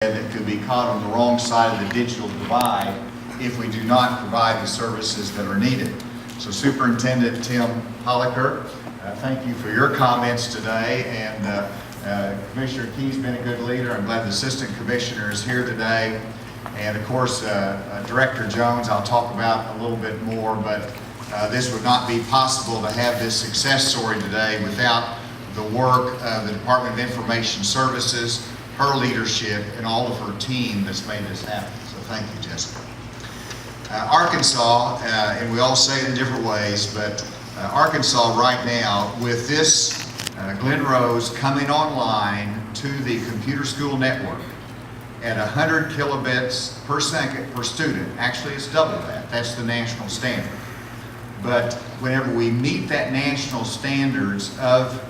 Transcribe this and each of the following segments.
that could be caught on the wrong side of the digital divide if we do not provide the services that are needed. So Superintendent Tim Holliker, thank you for your comments today, and Commissioner Key's been a good leader. I'm glad the Assistant Commissioner is here today, and of course Director Jones I'll talk about a little bit more, but this would not be possible to have this success story today without the work of the Department of Information Services, her leadership, and all of her team that's made this happen. So thank you, Jessica. Arkansas, and we all say it in different ways, but Arkansas right now, with this Glen Rose coming online to the computer school network at 100 kilobits per second per student. Actually, it's double that. That's the national standard. But whenever we meet that national standards of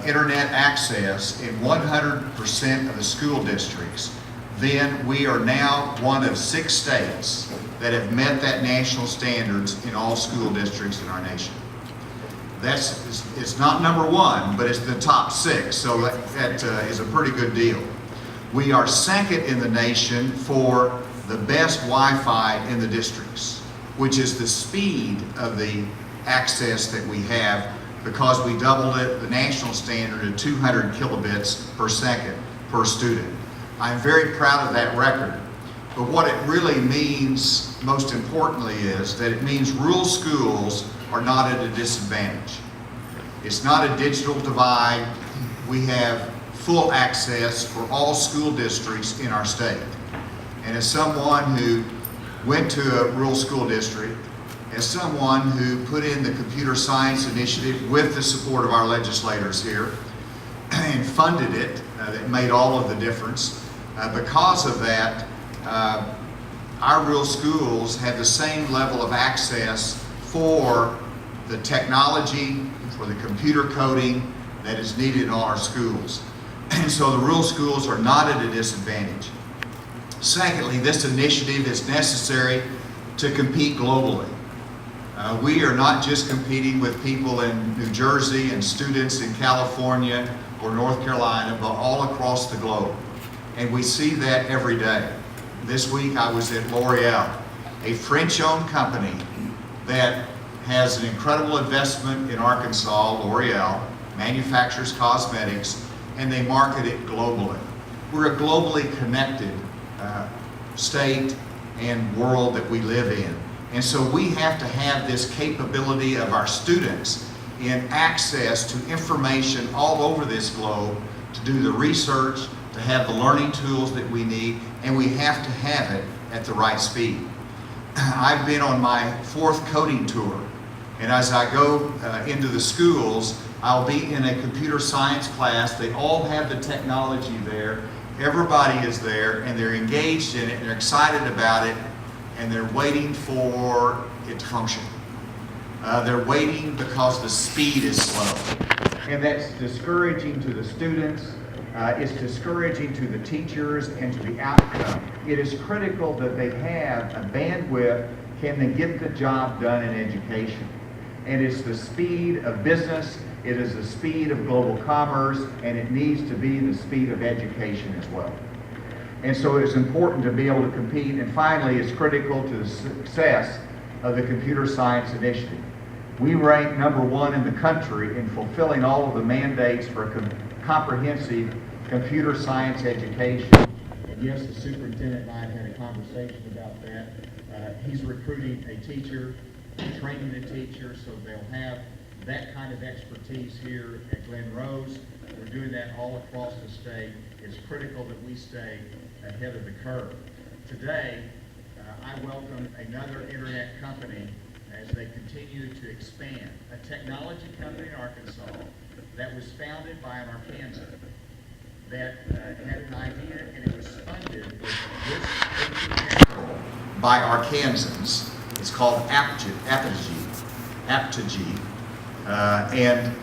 internet access in 100% of the school districts, then we are now one of 6 states that have met that national standards in all school districts in our nation. It's not number 1, but it's the top 6, so that is a pretty good deal. We are second in the nation for the best Wi-Fi in the districts, which is the speed of the access that we have, because we doubled it, the national standard, to 200 kilobits per second per student. I'm very proud of that record. But what it really means, most importantly, is that it means rural schools are not at a disadvantage. It's not a digital divide. We have full access for all school districts in our state. And as someone who went to a rural school district, as someone who put in the computer science initiative with the support of our legislators here and funded it, that made all of the difference. Because of that, our rural schools have the same level of access for the technology, for the computer coding that is needed in all our schools. And so the rural schools are not at a disadvantage. Secondly, this initiative is necessary to compete globally. We are not just competing with people in New Jersey and students in California or North Carolina, but all across the globe. And we see that every day. This week I was at L'Oreal, a French-owned company that has an incredible investment in Arkansas. L'Oreal manufactures cosmetics, and they market it globally. We're a globally connected state and world that we live in. And so we have to have this capability of our students in access to information all over this globe to do the research, to have the learning tools that we need, and we have to have it at the right speed. I've been on my 4th coding tour, and as I go into the schools, I'll be in a computer science class. They all have the technology there. Everybody is there, and they're engaged in it, and they're excited about it, and they're waiting for it to function. They're waiting because the speed is slow. And that's discouraging to the students. It's discouraging to the teachers and to the outcome. It is critical that they have a bandwidth. Can they get the job done in education? And it's the speed of business, it is the speed of global commerce, and it needs to be the speed of education as well. And so it's important to be able to compete. And finally, it's critical to the success of the computer science initiative. We rank number 1 in the country in fulfilling all of the mandates for comprehensive computer science education. And yes, the superintendent and I have had a conversation about that. He's recruiting a teacher, training a teacher, so they'll have that kind of expertise here at Glen Rose. We're doing that all across the state. It's critical that we stay ahead of the curve. Today, I welcome another internet company as they continue to expand. A technology company in Arkansas that was founded by an Arkansan that had an idea, and it was funded with this by Arkansans. It's called Apogee. And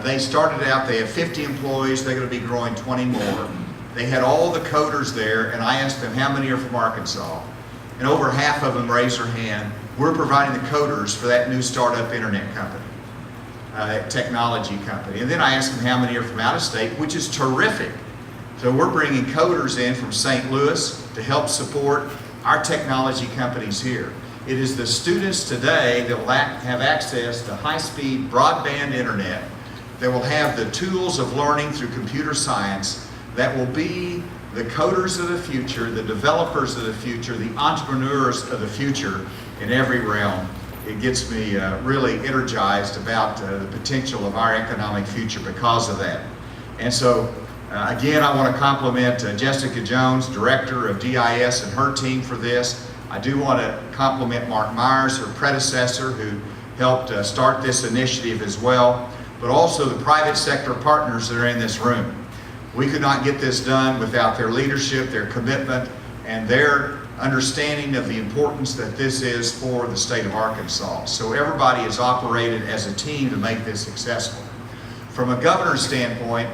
they started out, they have 50 employees, they're going to be growing 20 more. They had all the coders there, and I asked them how many are from Arkansas. And over half of them raised their hand. We're providing the coders for that new startup internet company, technology company. And then I asked them how many are from out of state, which is terrific. So we're bringing coders in from St. Louis to help support our technology companies here. It is the students today that will have access to high-speed broadband internet, that will have the tools of learning through computer science, that will be the coders of the future, the developers of the future, the entrepreneurs of the future in every realm. It gets me really energized about the potential of our economic future because of that. And so, again, I want to compliment Jessica Jones, Director of DIS, and her team for this. I do want to compliment Mark Myers, her predecessor, who helped start this initiative as well, but also the private sector partners that are in this room. We could not get this done without their leadership, their commitment, and their understanding of the importance that this is for the state of Arkansas. So everybody has operated as a team to make this successful. From a governor's standpoint,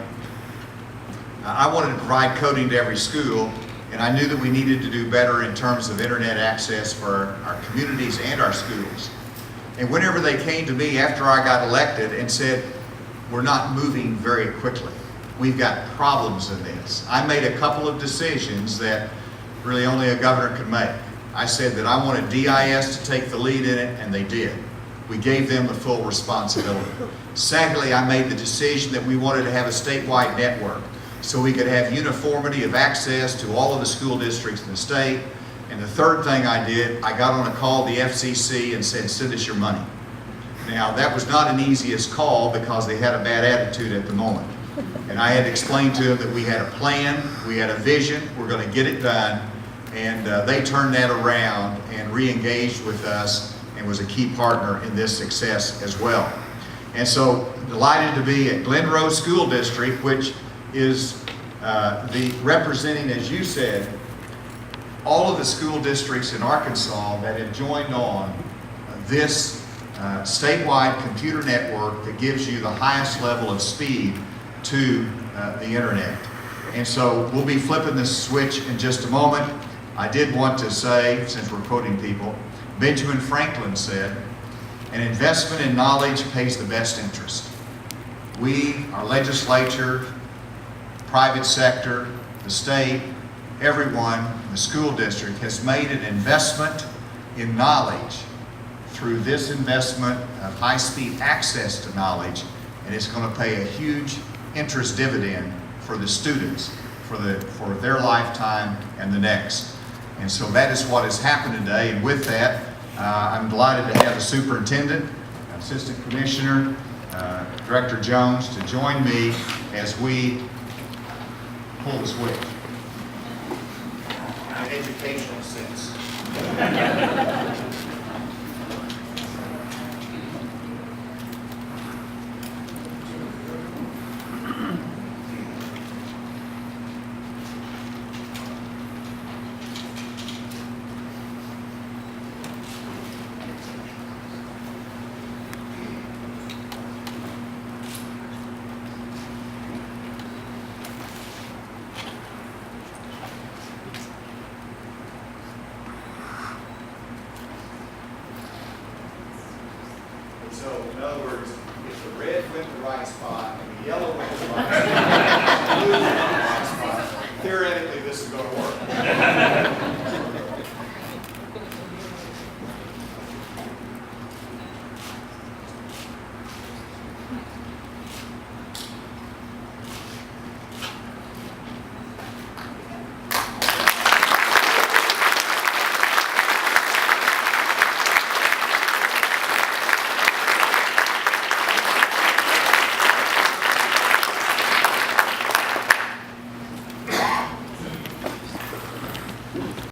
I wanted to provide coding to every school, and I knew that we needed to do better in terms of internet access for our communities and our schools. And whenever they came to me after I got elected and said, we're not moving very quickly, we've got problems in this, I made a couple of decisions that really only a governor could make. I said that I wanted DIS to take the lead in it, and they did. We gave them the full responsibility. Secondly, I made the decision that we wanted to have a statewide network so we could have uniformity of access to all of the school districts in the state. And the third thing I did, I got on a call to the FCC and said, send us your money. Now, that was not an easiest call because they had a bad attitude at the moment. And I had explained to them that we had a plan, we had a vision, we're going to get it done. And they turned that around and re-engaged with us and was a key partner in this success as well. And so, delighted to be at Glen Rose School District, which is representing, as you said, all of the school districts in Arkansas that have joined on this statewide computer network that gives you the highest level of speed to the internet. And so we'll be flipping this switch in just a moment. I did want to say, since we're quoting people, Benjamin Franklin said, an investment in knowledge pays the best interest. We, our legislature, private sector, the state, everyone, the school district has made an investment in knowledge through this investment of high-speed access to knowledge, and it's going to pay a huge interest dividend for the students for their lifetime and the next. And so that is what has happened today. And with that, I'm delighted to have the superintendent, assistant commissioner, Director Jones to join me as we pull the switch. In an educational sense. So, in other words, if the red went to the right spot and the yellow went to the right spot, the blue went to the right spot, theoretically this is going to work.